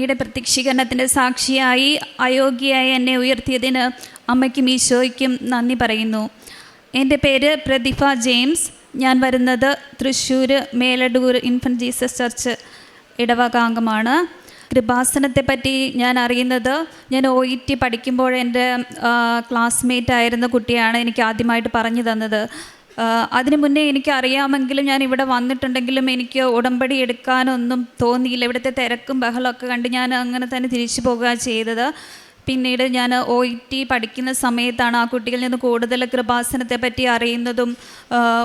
അങ്ങയുടെ പ്രത്യക്ഷീകരണത്തിൻ്റെ സാക്ഷിയായി അയോഗ്യയായി എന്നെ ഉയർത്തിയതിന് അമ്മയ്ക്കും ഈശോയ്ക്കും നന്ദി പറയുന്നു. എൻ്റെ പേര് പ്രതിഭ ജെയിംസ്. ഞാൻ വരുന്നത് Thrissur Meladoor infant Jesus church ഇടവകാംഗമാണ്. കൃപാസനത്തെപ്പറ്റി ഞാൻ അറിയുന്നത് ഞാൻ OET പഠിക്കുമ്പോൾ എൻ്റെ ക്ലാസ്മേറ്റ് ആയിരുന്ന കുട്ടിയാണ് എനിക്ക് ആദ്യമായിട്ട് പറഞ്ഞു തന്നത്. അതിനു മുന്നേ എനിക്കറിയാമെങ്കിലും ഞാൻ ഇവിടെ വന്നിട്ടുണ്ടെങ്കിലും എനിക്ക് ഉടമ്പടി എടുക്കാനൊന്നും തോന്നിയില്ല. ഇവിടുത്തെ തിരക്കും ബഹളമൊക്കെ കണ്ട് ഞാൻ അങ്ങനെ തന്നെ തിരിച്ചു പോകുക ചെയ്തത്. പിന്നീട് ഞാൻ OET പഠിക്കുന്ന സമയത്താണ് ആ കുട്ടികളിൽ നിന്ന് കൂടുതൽ കൃപാസനത്തെ പറ്റി അറിയുന്നതും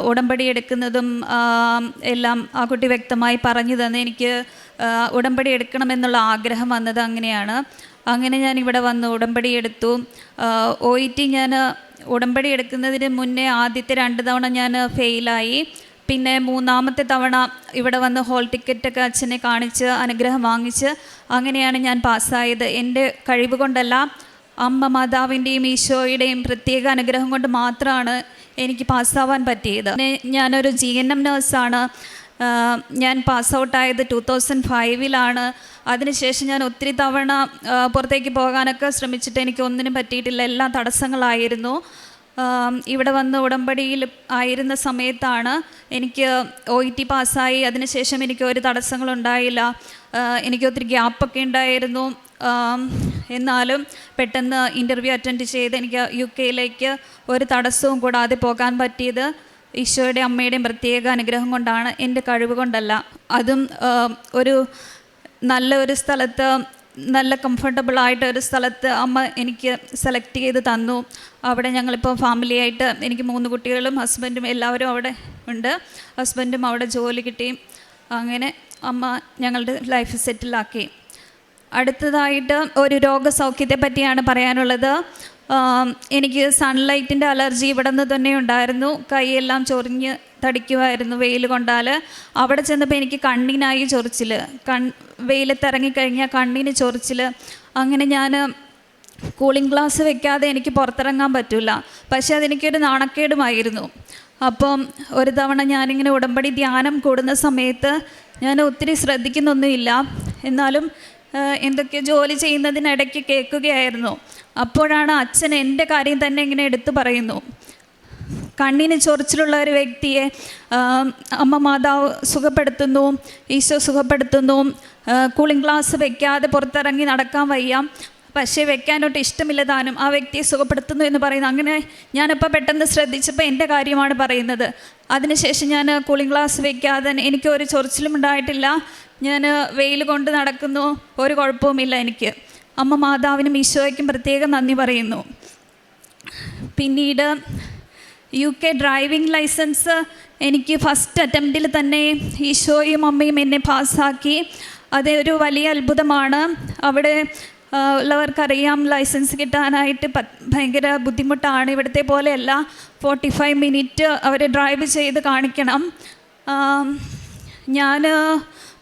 ഉടമ്പടി എടുക്കുന്നതും എല്ലാം ആ കുട്ടി വ്യക്തമായി പറഞ്ഞു തന്നെ എനിക്ക് ഉടമ്പടി എടുക്കണമെന്നുള്ള ആഗ്രഹം വന്നത് അങ്ങനെയാണ്. അങ്ങനെ ഞാൻ ഇവിടെ വന്ന് ഉടമ്പടി എടുത്തു. OET ഞാൻ ഉടമ്പടി എടുക്കുന്നതിന് മുന്നേ ആദ്യത്തെ 2 തവണ ഞാൻ ഫെയിലായി. പിന്നെ 3ാമത്തെ തവണ ഇവിടെ വന്ന് ഹോൾ ടിക്കറ്റൊക്കെ അച്ഛനെ കാണിച്ച് അനുഗ്രഹം വാങ്ങിച്ച് അങ്ങനെയാണ് ഞാൻ പാസ്സായത്. എൻ്റെ കഴിവ് കൊണ്ടല്ല, അമ്മ മാതാവിൻ്റെയും ഈശോയുടെയും പ്രത്യേക അനുഗ്രഹം കൊണ്ട് മാത്രമാണ് എനിക്ക് പാസ്സാവാൻ പറ്റിയത്. ഞാനൊരു GNM നേഴ്സാണ്. ഞാൻ പാസ് ഔട്ടായത് 2005 അതിനുശേഷം ഞാൻ ഒത്തിരി തവണ പുറത്തേക്ക് പോകാനൊക്കെ ശ്രമിച്ചിട്ട് എനിക്ക് ഒന്നിനും പറ്റിയിട്ടില്ല. എല്ലാം തടസ്സങ്ങളായിരുന്നു. ഇവിടെ വന്ന് ഉടമ്പടിയിൽ ആയിരുന്ന സമയത്താണ് എനിക്ക് OET പാസ്സായി. അതിനുശേഷം എനിക്ക് ഒരു തടസ്സങ്ങളുണ്ടായില്ല. എനിക്ക് ഒത്തിരി ഗ്യാപ്പൊക്കെ ഉണ്ടായിരുന്നു. എന്നാലും പെട്ടെന്ന് ഇൻ്റർവ്യൂ അറ്റൻഡ് ചെയ്ത് എനിക്ക് UK ഒരു തടസ്സവും കൂടാതെ പോകാൻ പറ്റിയത് ഈശോയുടെ അമ്മയുടെയും പ്രത്യേക അനുഗ്രഹം കൊണ്ടാണ്, എൻ്റെ കഴിവ് കൊണ്ടല്ല. അതും ഒരു നല്ല ഒരു സ്ഥലത്ത്, നല്ല കംഫർട്ടബിളായിട്ടൊരു സ്ഥലത്ത് അമ്മ എനിക്ക് സെലക്ട് ചെയ്ത് തന്നു. അവിടെ ഞങ്ങളിപ്പോൾ ഫാമിലിയായിട്ട് എനിക്ക് 3 കുട്ടികളും ഹസ്ബൻഡും എല്ലാവരും അവിടെ ഉണ്ട്. ഹസ്ബൻഡും അവിടെ ജോലി കിട്ടി. അങ്ങനെ അമ്മ ഞങ്ങളുടെ ലൈഫ് സെറ്റിലാക്കി. അടുത്തതായിട്ട് ഒരു രോഗസൗഖ്യത്തെ പറ്റിയാണ് പറയാനുള്ളത്. എനിക്ക് സൺലൈറ്റിൻ്റെ അലർജി ഇവിടെ നിന്ന് തന്നെ ഉണ്ടായിരുന്നു. കൈയെല്ലാം ചൊറിഞ്ഞ് തടിക്കുമായിരുന്നു വെയിൽ കൊണ്ടാൽ. അവിടെ ചെന്നപ്പോൾ എനിക്ക് കണ്ണിനായി ചൊറിച്ചിൽ, വെയിലത്തിറങ്ങിക്കഴിഞ്ഞാൽ കണ്ണിന് ചൊറിച്ചിൽ. അങ്ങനെ ഞാൻ കൂളിംഗ് ഗ്ലാസ് വെക്കാതെ എനിക്ക് പുറത്തിറങ്ങാൻ പറ്റില്ല. പക്ഷേ അതെനിക്കൊരു നാണക്കേടുമായിരുന്നു. അപ്പം ഒരു തവണ ഞാനിങ്ങനെ ഉടമ്പടി ധ്യാനം കൂടുന്ന സമയത്ത് ഞാൻ ഒത്തിരി ശ്രദ്ധിക്കുന്നൊന്നുമില്ല, എന്നാലും എന്തൊക്കെ ജോലി ചെയ്യുന്നതിനിടയ്ക്ക് കേൾക്കുകയായിരുന്നു. അപ്പോഴാണ് അച്ഛൻ എൻ്റെ കാര്യം തന്നെ ഇങ്ങനെ എടുത്തു പറയുന്നു. കണ്ണിന് ചൊറിച്ചിലുള്ള ഒരു വ്യക്തിയെ അമ്മ മാതാവ് സുഖപ്പെടുത്തുന്നു, ഈശോ സുഖപ്പെടുത്തുന്നു. കൂളിംഗ് ഗ്ലാസ് വെക്കാതെ പുറത്തിറങ്ങി നടക്കാൻ വയ്യ, പക്ഷേ വെക്കാനൊട്ട് ഇഷ്ടമില്ല താനും, ആ വ്യക്തിയെ സുഖപ്പെടുത്തുന്നു എന്ന് പറയുന്നു. അങ്ങനെ ഞാനിപ്പോൾ പെട്ടെന്ന് ശ്രദ്ധിച്ചപ്പോൾ എൻ്റെ കാര്യമാണ് പറയുന്നത്. അതിനുശേഷം ഞാൻ കൂളിംഗ് ഗ്ലാസ് വെക്കാതെ എനിക്ക് ഒരു ചൊറിച്ചിലും ഉണ്ടായിട്ടില്ല. ഞാൻ വെയിൽ കൊണ്ട് നടക്കുന്നു, ഒരു കുഴപ്പവുമില്ല എനിക്ക്. അമ്മ മാതാവിനും ഈശോയ്ക്കും പ്രത്യേകം നന്ദി പറയുന്നു. പിന്നീട് UK ഡ്രൈവിംഗ് ലൈസൻസ് എനിക്ക് ഫസ്റ്റ് അറ്റംപ്റ്റിൽ തന്നെ ഈശോയും അമ്മയും എന്നെ പാസ്സാക്കി. അതൊരു വലിയ അത്ഭുതമാണ്. അവിടെ ഉള്ളവർക്കറിയാം ലൈസൻസ് കിട്ടാനായിട്ട് ഭയങ്കര ബുദ്ധിമുട്ടാണ്. ഇവിടുത്തെ പോലെയല്ല, 45 മിനിറ്റ് അവർ ഡ്രൈവ് ചെയ്ത് കാണിക്കണം. ഞാൻ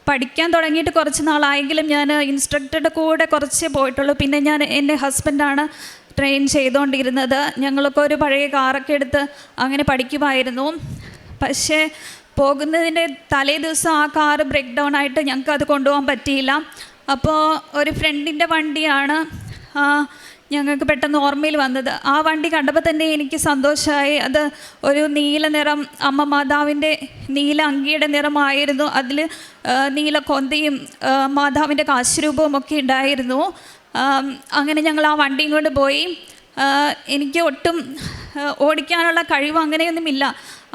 പഠിക്കാൻ തുടങ്ങിയിട്ട് കുറച്ച് നാളായെങ്കിലും ഞാൻ ഇൻസ്ട്രക്ടറുടെ കൂടെ കുറച്ചേ പോയിട്ടുള്ളൂ. പിന്നെ എൻ്റെ ഹസ്ബൻഡാണ് ട്രെയിൻ ചെയ്തുകൊണ്ടിരുന്നത്. ഞങ്ങളൊക്കെ ഒരു പഴയ കാറൊക്കെ എടുത്ത് അങ്ങനെ പഠിക്കുമായിരുന്നു. പക്ഷേ പോകുന്നതിൻ്റെ തലേ ദിവസം ആ കാറ് ബ്രേക്ക് ഡൗൺ ആയിട്ട് ഞങ്ങൾക്കത് കൊണ്ടുപോകാൻ പറ്റിയില്ല. അപ്പോൾ ഒരു ഫ്രണ്ടിൻ്റെ വണ്ടിയാണ് ഞങ്ങൾക്ക് പെട്ടെന്ന് ഓർമ്മയിൽ വന്നത്. ആ വണ്ടി കണ്ടപ്പോൾ തന്നെ എനിക്ക് സന്തോഷമായി. അത് ഒരു നീല നിറം, അമ്മ മാതാവിൻ്റെ നീല അങ്കിയുടെ നിറമായിരുന്നു. അതിൽ നീല കൊന്തയും മാതാവിൻ്റെ കാശുരൂപവും ഒക്കെ ഉണ്ടായിരുന്നു. അങ്ങനെ ഞങ്ങൾ ആ വണ്ടിയും കൊണ്ട് പോയി. എനിക്ക് ഒട്ടും ഓടിക്കാനുള്ള കഴിവ് അങ്ങനെയൊന്നുമില്ല.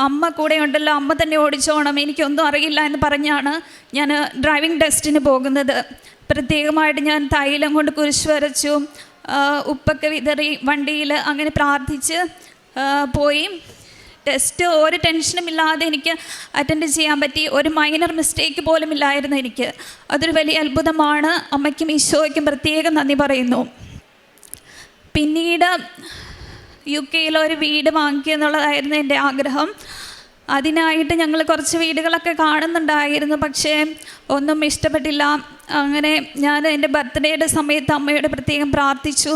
അമ്മ കൂടെ ഉണ്ടല്ലോ, അമ്മ തന്നെ ഓടിച്ചോണം, എനിക്കൊന്നും അറിയില്ല എന്ന് പറഞ്ഞാണ് ഞാൻ ഡ്രൈവിംഗ് ടെസ്റ്റിന് പോകുന്നത്. പ്രത്യേകമായിട്ട് ഞാൻ തൈലം കൊണ്ട് കുരിശ് വരച്ചു, ഉപ്പൊക്കെ വിതറി വണ്ടിയിൽ അങ്ങനെ പ്രാർത്ഥിച്ച് പോയി. ടെസ്റ്റ് ഒരു ടെൻഷനും ഇല്ലാതെ എനിക്ക് അറ്റൻഡ് ചെയ്യാൻ പറ്റി. ഒരു മൈനർ മിസ്റ്റേക്ക് പോലും ഇല്ലായിരുന്നു എനിക്ക്. അതൊരു വലിയ അത്ഭുതമാണ്. അമ്മയ്ക്കും ഈശോയ്ക്കും പ്രത്യേകം നന്ദി പറയുന്നു. പിന്നീട് UK ഒരു വീട് വാങ്ങിക്കുക എന്നുള്ളതായിരുന്നു എൻ്റെ ആഗ്രഹം. അതിനായിട്ട് ഞങ്ങൾ കുറച്ച് വീടുകളൊക്കെ കാണുന്നുണ്ടായിരുന്നു, പക്ഷേ ഒന്നും ഇഷ്ടപ്പെട്ടില്ല. അങ്ങനെ ഞാൻ എൻ്റെ ബർത്ത്ഡേയുടെ സമയത്ത് അമ്മയോട് പ്രത്യേകം പ്രാർത്ഥിച്ചു.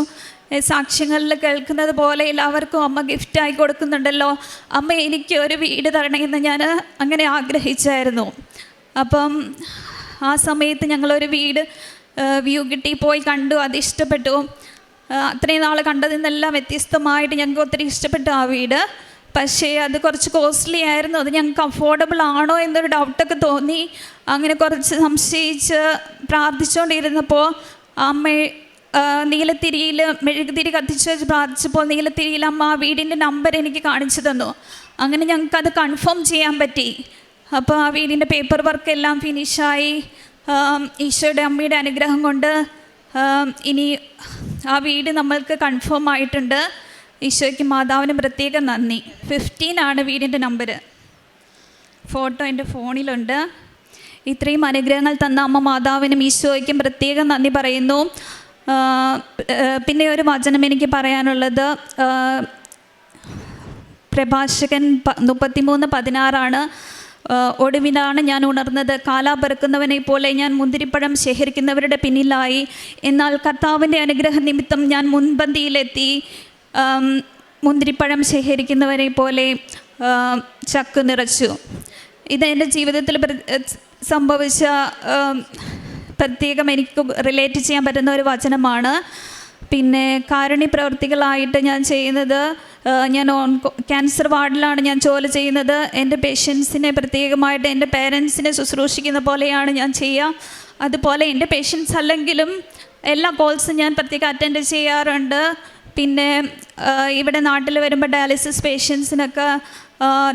സാക്ഷ്യങ്ങളിൽ കേൾക്കുന്നത് പോലെ എല്ലാവർക്കും അമ്മ ഗിഫ്റ്റായി കൊടുക്കുന്നുണ്ടല്ലോ, അമ്മ എനിക്ക് ഒരു വീട് തരണമെന്ന് ഞാൻ അങ്ങനെ ആഗ്രഹിച്ചായിരുന്നു. അപ്പം ആ സമയത്ത് ഞങ്ങളൊരു വീട് വ്യൂ കിട്ടി, പോയി കണ്ടു, അത് ഇഷ്ടപ്പെട്ടു. അത്രയും നാൾ കണ്ടതിൽ നിന്നെല്ലാം വ്യത്യസ്തമായിട്ട് ഞങ്ങൾക്ക് ഒത്തിരി ഇഷ്ടപ്പെട്ടു ആ വീട്. പക്ഷേ അത് കുറച്ച് കോസ്റ്റ്ലി ആയിരുന്നു. അത് ഞങ്ങൾക്ക് അഫോർഡബിൾ ആണോ എന്നൊരു ഡൗട്ടൊക്കെ തോന്നി. അങ്ങനെ കുറച്ച് സംശയിച്ച് പ്രാർത്ഥിച്ചുകൊണ്ടിരുന്നപ്പോൾ അമ്മ നീലത്തിരിയിൽ മെഴുകുതിരി കത്തിച്ച് വെച്ച് പ്രാർത്ഥിച്ചപ്പോൾ നീലത്തിരിയിൽ അമ്മ ആ വീടിൻ്റെ നമ്പർ എനിക്ക് കാണിച്ചു തന്നു. അങ്ങനെ ഞങ്ങൾക്കത് കൺഫേം ചെയ്യാൻ പറ്റി. അപ്പോൾ ആ വീടിൻ്റെ പേപ്പർ വർക്ക് എല്ലാം ഫിനിഷായി. ഈശോയുടെ അമ്മയുടെ അനുഗ്രഹം കൊണ്ട് ഇനി ആ വീട് നമ്മൾക്ക് കൺഫേം ആയിട്ടുണ്ട്. ഈശോയ്ക്ക് മാതാവിന് പ്രത്യേകം നന്ദി. 15 വീടിൻ്റെ നമ്പർ. ഫോട്ടോ എൻ്റെ ഫോണിലുണ്ട്. ഇത്രയും അനുഗ്രഹങ്ങൾ തന്ന അമ്മ മാതാവിനും ഈശോയ്ക്കും പ്രത്യേകം നന്ദി പറയുന്നു. പിന്നെ ഒരു വചനം എനിക്ക് പറയാനുള്ളത് പ്രഭാഷകൻ 33:16 ഒടുവിലാണ് ഞാൻ ഉണർന്നത്. കാലാ പെറുക്കുന്നവനെ പോലെ ഞാൻ മുന്തിരിപ്പഴം ശേഖരിക്കുന്നവരുടെ പിന്നിലായി. എന്നാൽ കർത്താവിൻ്റെ അനുഗ്രഹ നിമിത്തം ഞാൻ മുൻപന്തിയിലെത്തി. മുന്തിരിപ്പഴം ശേഖരിക്കുന്നവരെ പോലെ ചക്ക് നിറച്ചു. ഇത് എൻ്റെ ജീവിതത്തിൽ സംഭവിച്ച പ്രത്യേകം എനിക്ക് റിലേറ്റ് ചെയ്യാൻ പറ്റുന്ന ഒരു വചനമാണ്. പിന്നെ കാരുണ്യ പ്രവർത്തികളായിട്ട് ഞാൻ ചെയ്യുന്നത്, ഞാൻ ക്യാൻസർ വാർഡിലാണ് ഞാൻ ജോലി ചെയ്യുന്നത്. എൻ്റെ പേഷ്യൻസിനെ പ്രത്യേകമായിട്ട് എൻ്റെ പേരൻസിനെ ശുശ്രൂഷിക്കുന്ന പോലെയാണ് ഞാൻ ചെയ്യുക. അതുപോലെ എൻ്റെ പേഷ്യൻസ് അല്ലെങ്കിലും എല്ലാ കോൾസും ഞാൻ പ്രത്യേകം അറ്റൻഡ് ചെയ്യാറുണ്ട്. പിന്നെ ഇവിടെ നാട്ടിൽ വരുമ്പോൾ ഡയാലിസിസ് പേഷ്യൻസിനൊക്കെ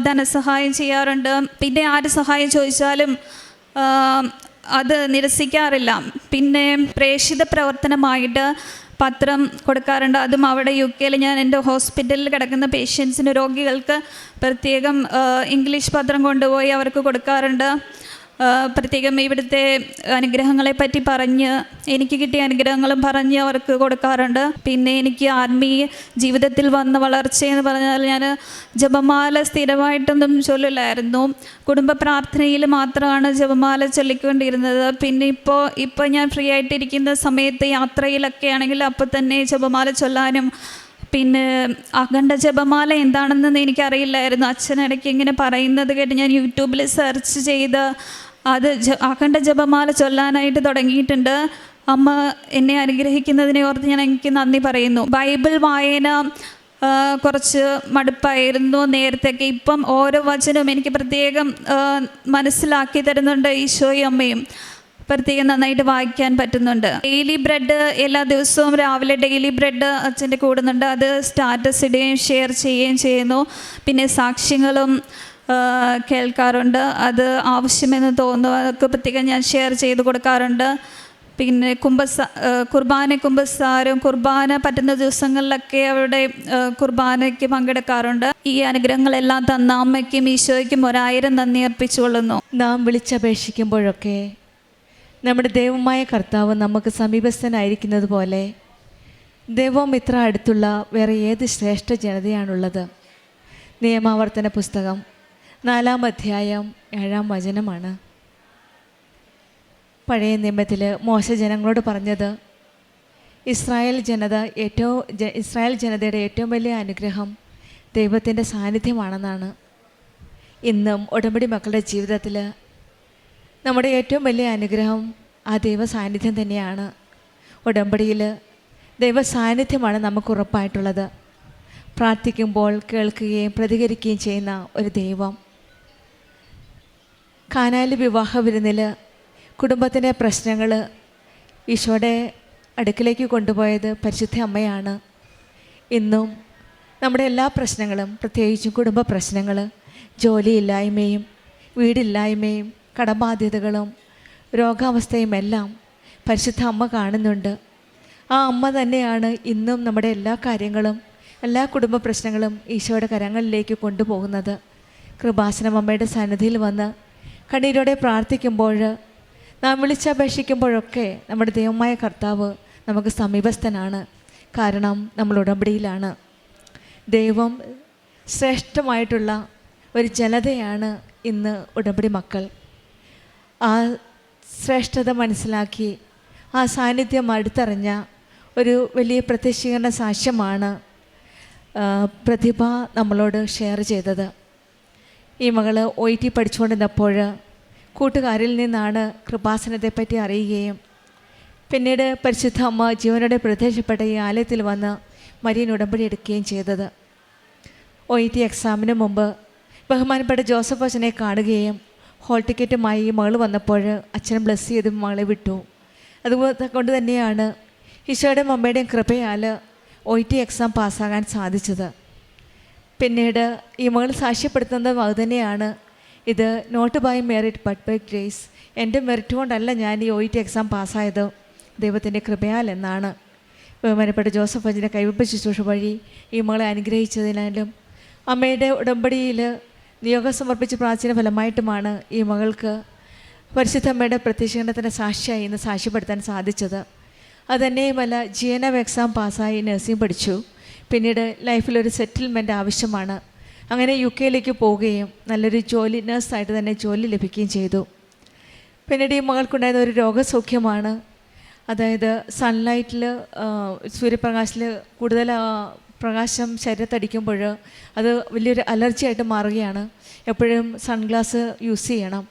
ധനസഹായം ചെയ്യാറുണ്ട്. പിന്നെ ആര് സഹായം ചോദിച്ചാലും അത് നിരസിക്കാറില്ല. പിന്നെ പ്രേക്ഷിത പ്രവർത്തനമായിട്ട് പത്രം കൊടുക്കാറുണ്ട്. അതും അവിടെ UK ഞാൻ എൻ്റെ ഹോസ്പിറ്റലിൽ കിടക്കുന്ന പേഷ്യൻസിന്, രോഗികൾക്ക് പ്രത്യേകം ഇംഗ്ലീഷ് പത്രം കൊണ്ടുപോയി അവർക്ക് കൊടുക്കാറുണ്ട്. പ്രത്യേകം ഇവിടുത്തെ അനുഗ്രഹങ്ങളെപ്പറ്റി പറഞ്ഞ്, എനിക്ക് കിട്ടിയ അനുഗ്രഹങ്ങളും പറഞ്ഞ് അവർക്ക് കൊടുക്കാറുണ്ട്. പിന്നെ എനിക്ക് ആത്മീയ ജീവിതത്തിൽ വന്ന വളർച്ചയെന്ന് പറഞ്ഞാൽ, ഞാൻ ജപമാല സ്ഥിരമായിട്ടൊന്നും ചൊല്ലില്ലായിരുന്നു. കുടുംബ പ്രാർത്ഥനയിൽ മാത്രമാണ് ജപമാല ചൊല്ലിക്കൊണ്ടിരുന്നത്. പിന്നെ ഇപ്പോൾ ഞാൻ ഫ്രീ ആയിട്ടിരിക്കുന്ന സമയത്ത് യാത്രയിലൊക്കെ ആണെങ്കിൽ അപ്പോൾ തന്നെ ജപമാല ചൊല്ലാനും, പിന്നെ അഖണ്ഡ ജപമാല എന്താണെന്ന് എനിക്കറിയില്ലായിരുന്നു. അച്ഛനിടയ്ക്ക് ഇങ്ങനെ പറയുന്നത് കേട്ട് ഞാൻ യൂട്യൂബിൽ സെർച്ച് ചെയ്ത് അത് അഖണ്ഡ ജപമാല ചൊല്ലാനായിട്ട് തുടങ്ങിയിട്ടുണ്ട്. അമ്മ എന്നെ അനുഗ്രഹിക്കുന്നതിനെ ഓർത്ത് എനിക്ക് നന്ദി പറയുന്നു. ബൈബിൾ വായന കുറച്ച് മടുപ്പായിരുന്നു നേരത്തെയൊക്കെ. ഇപ്പം ഓരോ വചനവും എനിക്ക് പ്രത്യേകം മനസ്സിലാക്കി തരുന്നുണ്ട്. ഈശോയും അമ്മയും പ്രത്യേകം നന്നായിട്ട് വായിക്കാൻ പറ്റുന്നുണ്ട്. ഡെയിലി ബ്രെഡ് എല്ലാ ദിവസവും രാവിലെ ഡെയിലി ബ്രെഡ് അച്ഛൻ്റെ കൂടുന്നുണ്ട്. അത് സ്റ്റാറ്റസ് ഇടുകയും ഷെയർ ചെയ്യുകയും ചെയ്യുന്നു. പിന്നെ സാക്ഷ്യങ്ങളും കേൾക്കാറുണ്ട്. അത് ആവശ്യമെന്ന് തോന്നുന്നു അതൊക്കെ പ്രത്യേകം ഞാൻ ഷെയർ ചെയ്ത് കൊടുക്കാറുണ്ട്. പിന്നെ കുർബാന പറ്റുന്ന ദിവസങ്ങളിലൊക്കെ അവിടെ കുർബാനയ്ക്ക് പങ്കെടുക്കാറുണ്ട്. ഈ അനുഗ്രഹങ്ങളെല്ലാം തന്ന അമ്മയ്ക്കും ഈശോയ്ക്കും 1000 നന്ദി അർപ്പിച്ചുകൊള്ളുന്നു. നാം വിളിച്ചപേക്ഷിക്കുമ്പോഴൊക്കെ നമ്മുടെ ദൈവമായ കർത്താവ് നമുക്ക് സമീപസ്ഥനായിരിക്കുന്നത് പോലെ ദൈവം ഇത്ര അടുത്തുള്ള വേറെ ഏത് ശ്രേഷ്ഠ ജനതയാണുള്ളത്? നിയമാവർത്തന പുസ്തകം 4-ാം അധ്യായം 7-ാം വചനമാണ്. പഴയ നിയമത്തിൽ മോശ ജനങ്ങളോട് പറഞ്ഞത്, ഇസ്രായേൽ ജനതയുടെ ഏറ്റവും വലിയ അനുഗ്രഹം ദൈവത്തിൻ്റെ സാന്നിധ്യമാണെന്നാണ്. ഇന്നും ഉടമ്പടി മക്കളുടെ ജീവിതത്തിൽ നമ്മുടെ ഏറ്റവും വലിയ അനുഗ്രഹം ആ ദൈവ സാന്നിധ്യം തന്നെയാണ്. ഉടമ്പടിയിൽ ദൈവ സാന്നിധ്യമാണ് നമുക്ക് ഉറപ്പായിട്ടുള്ളത്. പ്രാർത്ഥിക്കുമ്പോൾ കേൾക്കുകയും പ്രതികരിക്കുകയും ചെയ്യുന്ന ഒരു ദൈവം. കാനായിലെ വിവാഹ വിരുന്നിൽ കുടുംബത്തിൻ്റെ പ്രശ്നങ്ങൾ ഈശോയുടെ അടുക്കിലേക്ക് കൊണ്ടുപോയത് പരിശുദ്ധ അമ്മയാണ്. ഇന്നും നമ്മുടെ എല്ലാ പ്രശ്നങ്ങളും, പ്രത്യേകിച്ചും കുടുംബ പ്രശ്നങ്ങൾ, ജോലിയില്ലായ്മയും വീടില്ലായ്മയും കടബാധ്യതകളും രോഗാവസ്ഥയും എല്ലാം പരിശുദ്ധ അമ്മ കാണുന്നുണ്ട്. ആ അമ്മ തന്നെയാണ് ഇന്നും നമ്മുടെ എല്ലാ കാര്യങ്ങളും, എല്ലാ കുടുംബ പ്രശ്നങ്ങളും ഈശോയുടെ കരങ്ങളിലേക്ക് കൊണ്ടുപോകുന്നത്. കൃപാസനം അമ്മയുടെ സന്നിധിയിൽ വന്ന് കണ്ണീരോടെ പ്രാർത്ഥിക്കുമ്പോൾ, നാം വിളിച്ചപേക്ഷിക്കുമ്പോഴൊക്കെ നമ്മുടെ ദൈവമായ കർത്താവ് നമുക്ക് സമീപസ്ഥനാണ്. കാരണം നമ്മൾ ഉടമ്പടിയിലാണ്. ദൈവം ശ്രേഷ്ഠമായിട്ടുള്ള ഒരു ജനതയാണ് ഇന്ന് ഉടമ്പടി മക്കൾ. ആ ശ്രേഷ്ഠത മനസ്സിലാക്കി ആ സാന്നിധ്യം അടുത്തറിഞ്ഞ ഒരു വലിയ പ്രത്യക്ഷീകരണ സാക്ഷ്യമാണ് പ്രതിഭ നമ്മളോട് ഷെയർ ചെയ്തത്. ഈ മകൾ OIT പഠിച്ചുകൊണ്ടിരുന്നപ്പോൾ കൂട്ടുകാരിൽ നിന്നാണ് കൃപാസനത്തെപ്പറ്റി അറിയുകയും പിന്നീട് പരിശുദ്ധ അമ്മ ജീവനോടെ പ്രത്യക്ഷപ്പെട്ട ഈ ആലയത്തിൽ വന്ന് മരിയൻ ഉടമ്പടി എടുക്കുകയും ചെയ്തത്. OET എക്സാമിന് മുമ്പ് ബഹുമാനപ്പെട്ട ജോസഫ് അച്ഛനെ കാണുകയും ഹോൾ ടിക്കറ്റുമായി മകൾ വന്നപ്പോൾ അച്ഛനെ ബ്ലെസ് ചെയ്ത് മകളെ വിട്ടു. അതുകൊണ്ട് തന്നെയാണ് ഈശോയുടെയും അമ്മയുടെയും കൃപയാൽ OET എക്സാം പാസ്സാകാൻ സാധിച്ചത്. പിന്നീട് ഈ മകൾ സാക്ഷ്യപ്പെടുത്തുന്നത് അത് തന്നെയാണ്, ഇത് not by merit but by grace, എൻ്റെ മെറിറ്റ് കൊണ്ടല്ല ഞാൻ ഈ OET എക്സാം പാസ്സായത്, ദൈവത്തിൻ്റെ കൃപയാൽ എന്നാണ്. ബഹുമാനപ്പെട്ട ജോസഫ് അച്ഛൻ്റെ കൈവപ്പ് ശുശ്രൂഷ വഴി ഈ മകളെ അനുഗ്രഹിച്ചതിനാലും അമ്മയുടെ ഉടമ്പടിയിൽ നിയോഗം സമർപ്പിച്ച് പ്രാർത്ഥന ഫലമായിട്ടുമാണ് ഈ മകൾക്ക് പരിശുദ്ധ അമ്മയുടെ പ്രത്യക്ഷീകരണത്തിൻ്റെ സാക്ഷിയായി ഇന്ന് സാക്ഷ്യപ്പെടുത്താൻ സാധിച്ചത്. അതുതന്നെയുമല്ല, GNF എക്സാം പാസ്സായി നഴ്സിംഗ് പഠിച്ചു. പിന്നീട് ലൈഫിലൊരു സെറ്റിൽമെൻറ്റ് ആവശ്യമാണ്. അങ്ങനെ UK പോവുകയും നല്ലൊരു ജോലി, നഴ്സായിട്ട് തന്നെ ജോലി ലഭിക്കുകയും ചെയ്തു. പിന്നീട് ഈ മകൾക്കുണ്ടായത് ഒരു രോഗസൗഖ്യമാണ്. അതായത് സൺലൈറ്റിൽ, സൂര്യപ്രകാശത്തിൽ കൂടുതൽ പ്രകാശം ശരീരത്തടിക്കുമ്പോൾ അത് വലിയൊരു അലർജിയായിട്ട് മാറുകയാണ്. എപ്പോഴും സൺഗ്ലാസ് യൂസ് ചെയ്യണം.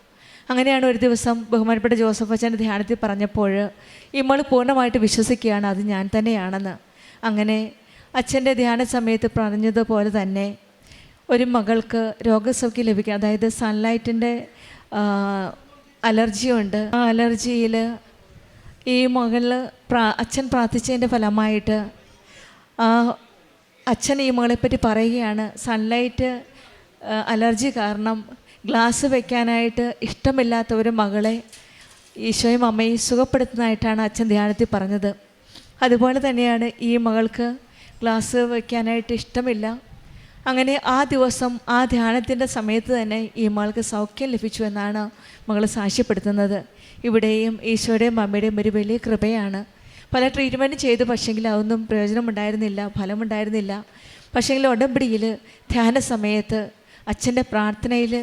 അങ്ങനെയാണ് ഒരു ദിവസം ബഹുമാനപ്പെട്ട ജോസഫ് അച്ഛൻ്റെ ധ്യാനത്തിൽ പറഞ്ഞപ്പോൾ ഈ മകൾ പൂർണ്ണമായിട്ട് വിശ്വസിക്കുകയാണ് അത് ഞാൻ തന്നെയാണെന്ന്. അങ്ങനെ അച്ഛൻ്റെ ധ്യാന സമയത്ത് പറഞ്ഞതുപോലെ തന്നെ ഒരു മകൾക്ക് രോഗസൗഖ്യം ലഭിക്കുക, അതായത് സൺലൈറ്റിൻ്റെ അലർജിയുണ്ട്. ആ അലർജിയിൽ ഈ മകളിൽ അച്ഛൻ പ്രാർത്ഥിച്ചതിൻ്റെ ഫലമായിട്ട് അച്ഛൻ ഈ മകളെപ്പറ്റി പറയുകയാണ്, സൺലൈറ്റ് അലർജി കാരണം ഗ്ലാസ് വയ്ക്കാനായിട്ട് ഇഷ്ടമില്ലാത്ത ഒരു മകളെ ഈശോയും അമ്മയും സുഖപ്പെടുത്തുന്നതായിട്ടാണ് അച്ഛൻ ധ്യാനത്തിൽ പറഞ്ഞത്. അതുപോലെ തന്നെയാണ് ഈ മകൾക്ക് ഗ്ലാസ് വയ്ക്കാനായിട്ട് ഇഷ്ടമില്ല. അങ്ങനെ ആ ദിവസം ആ ധ്യാനത്തിൻ്റെ സമയത്ത് തന്നെ ഈ മകൾക്ക് സൗഖ്യം ലഭിച്ചു എന്നാണ് മകൾ സാക്ഷ്യപ്പെടുത്തുന്നത്. ഇവിടെയും ഈശോയുടെയും അമ്മയുടെയും ഒരു വലിയ കൃപയാണ്. പല ട്രീറ്റ്മെൻറ്റ് ചെയ്തു, പക്ഷേങ്കിൽ അതൊന്നും പ്രയോജനമുണ്ടായിരുന്നില്ല, ഫലമുണ്ടായിരുന്നില്ല. പക്ഷേങ്കിൽ ഉടമ്പടിയിൽ ധ്യാന സമയത്ത് അച്ഛൻ്റെ പ്രാർത്ഥനയിൽ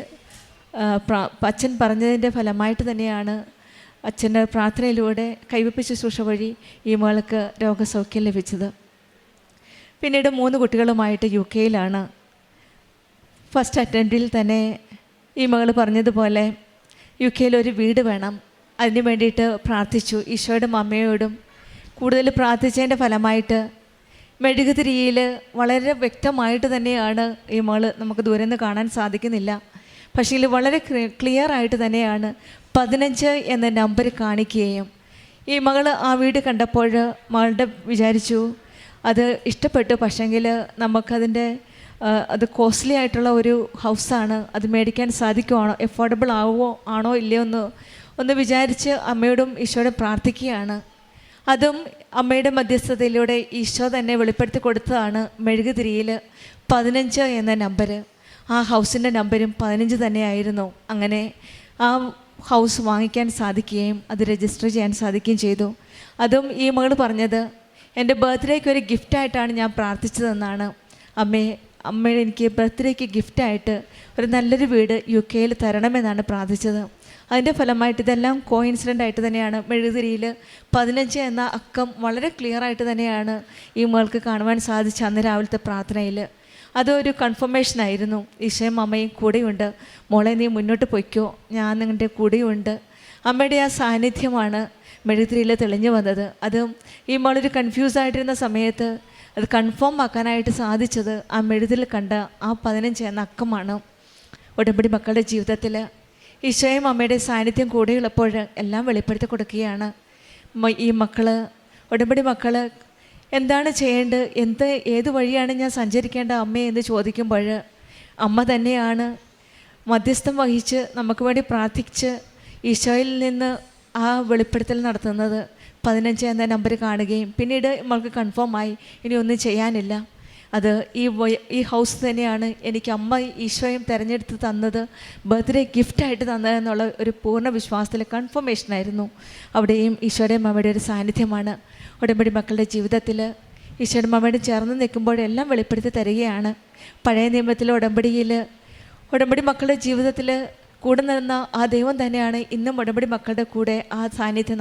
അച്ഛൻ പറഞ്ഞതിൻ്റെ ഫലമായിട്ട് തന്നെയാണ് അച്ഛൻ്റെ പ്രാർത്ഥനയിലൂടെ കൈവപ്പ് ശുശ്രൂഷ വഴി ഈ മകൾക്ക് രോഗസൗഖ്യം ലഭിച്ചത്. പിന്നീട് 3 കുട്ടികളുമായിട്ട് UK ഫസ്റ്റ് അറ്റംപ്റ്റിൽ തന്നെ ഈ മകൾ പറഞ്ഞതുപോലെ UK ഒരു വീട് വേണം, അതിന് വേണ്ടിയിട്ട് പ്രാർത്ഥിച്ചു. ഈശോയോടും അമ്മയോടും കൂടുതൽ പ്രാർത്ഥിച്ചതിൻ്റെ ഫലമായിട്ട് മെഴുകുതിരിയിൽ വളരെ വ്യക്തമായിട്ട് തന്നെയാണ് ഈ മകൾ, നമുക്ക് ദൂരെ നിന്ന് കാണാൻ സാധിക്കുന്നില്ല, പക്ഷേ വളരെ ക്ലിയർ ആയിട്ട് തന്നെയാണ് 15 എന്ന നമ്പർ കാണിക്കുകയും ഈ മകൾ ആ വീട് കണ്ടപ്പോൾ മകളുടെ വിചാരിച്ചു അത് ഇഷ്ടപ്പെട്ടു, പക്ഷേങ്കിൽ നമുക്കതിൻ്റെ അത് കോസ്റ്റ്ലി ആയിട്ടുള്ള ഒരു ഹൗസാണ്, അത് മേടിക്കാൻ സാധിക്കുവാണോ, എഫോർഡബിൾ ആണോ ഇല്ലയോ ഒന്ന് വിചാരിച്ച് അമ്മയോടും ഈശോയോടും പ്രാർത്ഥിക്കുകയാണ്. അതും അമ്മയുടെ മധ്യസ്ഥതയിലൂടെ ഈശോ തന്നെ വെളിപ്പെടുത്തി കൊടുത്തതാണ് മെഴുകുതിരിയിൽ 15 എന്ന നമ്പർ. ആ ഹൗസിൻ്റെ നമ്പരും 15 തന്നെയായിരുന്നു. അങ്ങനെ ആ ഹൗസ് വാങ്ങിക്കാൻ സാധിക്കുകയും അത് രജിസ്റ്റർ ചെയ്യാൻ സാധിക്കുകയും ചെയ്തു. അതും ഈ മകൾ പറഞ്ഞത് എൻ്റെ ബർത്ത്ഡേക്ക് ഒരു ഗിഫ്റ്റായിട്ടാണ് ഞാൻ പ്രാർത്ഥിച്ചതെന്നാണ്. അമ്മയുടെ എനിക്ക് ബർത്ത്ഡേക്ക് ഗിഫ്റ്റായിട്ട് ഒരു നല്ലൊരു വീട് UK തരണമെന്നാണ് പ്രാർത്ഥിച്ചത്. അതിൻ്റെ ഫലമായിട്ട് ഇതെല്ലാം കോയിൻസിഡൻ്റ് ആയിട്ട് തന്നെയാണ് മെഴുകുതിരിയിൽ 15 എന്ന അക്കം വളരെ ക്ലിയറായിട്ട് തന്നെയാണ് ഈ മകൾക്ക് കാണുവാൻ സാധിച്ച അന്ന് രാവിലത്തെ പ്രാർത്ഥനയിൽ. അതൊരു കൺഫർമേഷനായിരുന്നു. ഈശോയും അമ്മയും കൂടെയുണ്ട്, മോളെ നീ മുന്നോട്ട് പൊയ്ക്കോ, ഞാൻ നിങ്ങളുടെ കൂടെയുണ്ട്. അമ്മയുടെ ആ സാന്നിധ്യമാണ് മെഴുകുതിരിയിൽ തെളിഞ്ഞു വന്നത്. അത് ഈ മോളൊരു കൺഫ്യൂസായിട്ടിരുന്ന സമയത്ത് അത് കൺഫേം ആക്കാനായിട്ട് സാധിച്ചത് ആ മെഴുകുതിരിയിൽ കണ്ട ആ 15 എന്ന അക്കമാണ്. ഉടമ്പടി മക്കളുടെ ജീവിതത്തിൽ ഈശോയും അമ്മയുടെ സാന്നിധ്യം കൂടെയുള്ളപ്പോൾ എല്ലാം വെളിപ്പെടുത്തി കൊടുക്കുകയാണ്. ഈ ഉടമ്പടി മക്കൾ എന്താണ് ചെയ്യേണ്ടത്, ഏത് വഴിയാണ് ഞാൻ സഞ്ചരിക്കേണ്ട അമ്മയെ എന്ന് ചോദിക്കുമ്പോൾ അമ്മ തന്നെയാണ് മധ്യസ്ഥം വഹിച്ച് നമുക്ക് വേണ്ടി പ്രാർത്ഥിച്ച് ഈശോയിൽ നിന്ന് ആ വെളിപ്പെടുത്തൽ നടത്തുന്നത്. 15 എന്ന നമ്പർ കാണുകയും പിന്നീട് നമ്മൾക്ക് കൺഫേമായി ഇനി ഒന്നും ചെയ്യാനില്ല, അത് ഈ ഹൗസ് തന്നെയാണ് എനിക്ക് അമ്മ ഈശോയും തിരഞ്ഞെടുത്ത് തന്നത്, ബർത്ത്ഡേ ഗിഫ്റ്റായിട്ട് തന്നതെന്നുള്ള ഒരു പൂർണ്ണ വിശ്വാസത്തിൽ കൺഫർമേഷനായിരുന്നു. അവിടെയും ഈശോയുടെയും അമ്മയുടെ ഒരു സാന്നിധ്യമാണ്. ഉടമ്പടി മക്കളുടെ ജീവിതത്തിൽ ഈശോയുടെ അമ്മയോട് ചേർന്ന് നിൽക്കുമ്പോഴെല്ലാം വെളിപ്പെടുത്തി തരികയാണ്. പഴയ നിയമത്തിലെ ഉടമ്പടി മക്കളുടെ ജീവിതത്തിൽ കൂടെ നിന്ന ആ ദൈവം തന്നെയാണ് ഇന്നും ഉടമ്പടി മക്കളുടെ കൂടെ ആ സാന്നിധ്യം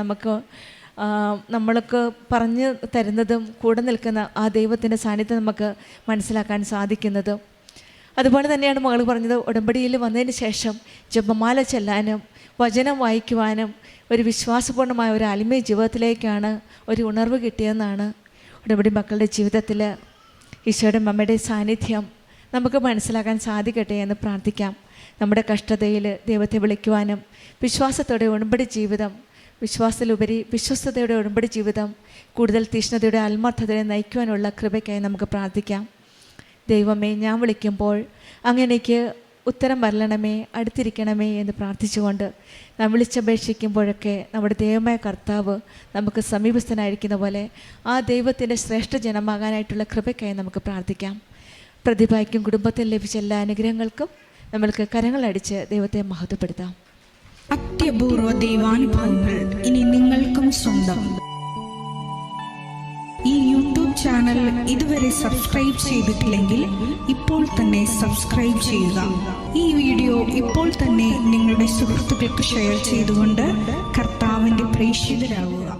നമ്മൾക്ക് പറഞ്ഞു തരുന്നതും കൂടെ നിൽക്കുന്ന ആ ദൈവത്തിൻ്റെ സാന്നിധ്യം നമുക്ക് മനസ്സിലാക്കാൻ സാധിക്കുന്നതും. അതുപോലെ തന്നെയാണ് മകൾ പറഞ്ഞത്, ഉടമ്പടിയിൽ വന്നതിന് ശേഷം ജപമാല ചെല്ലാനും വചനം വായിക്കുവാനും ഒരു വിശ്വാസപൂർണ്ണമായ ഒരു ആത്മീയ ജീവിതത്തിലേക്കാണ് ഒരു ഉണർവ് കിട്ടിയതെന്നാണ്. ഉടമ്പടി മക്കളുടെ ജീവിതത്തിൽ ഈശോയുടെ അമ്മയുടെ സാന്നിധ്യം നമുക്ക് മനസ്സിലാക്കാൻ സാധിക്കട്ടെ എന്ന് പ്രാർത്ഥിക്കാം. നമ്മുടെ കഷ്ടതയിൽ ദൈവത്തെ വിളിക്കുവാനും വിശ്വാസത്തോടെ ഉടമ്പടി ജീവിതം, വിശ്വാസത്തിലുപരി വിശ്വസ്തതയുടെ ഉടമ്പടി ജീവിതം കൂടുതൽ തീഷ്ണതയുടെ ആത്മാർത്ഥതയെ നയിക്കുവാനുള്ള കൃപയ്ക്കായി നമുക്ക് പ്രാർത്ഥിക്കാം. ദൈവമേ, ഞാൻ വിളിക്കുമ്പോൾ അങ്ങനെക്ക് ഉത്തരം വരണമേ, അടുത്തിരിക്കണമേ എന്ന് പ്രാർത്ഥിച്ചുകൊണ്ട് നാം വിളിച്ചപേക്ഷിക്കുമ്പോഴൊക്കെ നമ്മുടെ ദൈവമായ കർത്താവ് നമുക്ക് സമീപസ്ഥനായിരിക്കുന്ന പോലെ ആ ദൈവത്തിൻ്റെ ശ്രേഷ്ഠ ജനമാകാനായിട്ടുള്ള കൃപയ്ക്കായി നമുക്ക് പ്രാർത്ഥിക്കാം. പ്രതിഭയ്ക്കും കുടുംബത്തിൽ ലഭിച്ച എല്ലാ അനുഗ്രഹങ്ങൾക്കും നമ്മൾക്ക് കരങ്ങളടിച്ച് ദൈവത്തെ മഹത്വപ്പെടുത്താം. അത്യപൂർവ ദൈവാനുഭവങ്ങൾ ഇനി നിങ്ങൾക്കും സ്വന്തം. ഈ യൂട്യൂബ് ചാനൽ ഇതുവരെ സബ്സ്ക്രൈബ് ചെയ്തിട്ടില്ലെങ്കിൽ ഇപ്പോൾ തന്നെ സബ്സ്ക്രൈബ് ചെയ്യുക. ഈ വീഡിയോ ഇപ്പോൾ തന്നെ നിങ്ങളുടെ സുഹൃത്തുക്കൾക്ക് ഷെയർ ചെയ്തുകൊണ്ട് കർത്താവിൻ്റെ പ്രേക്ഷിതരാകുക.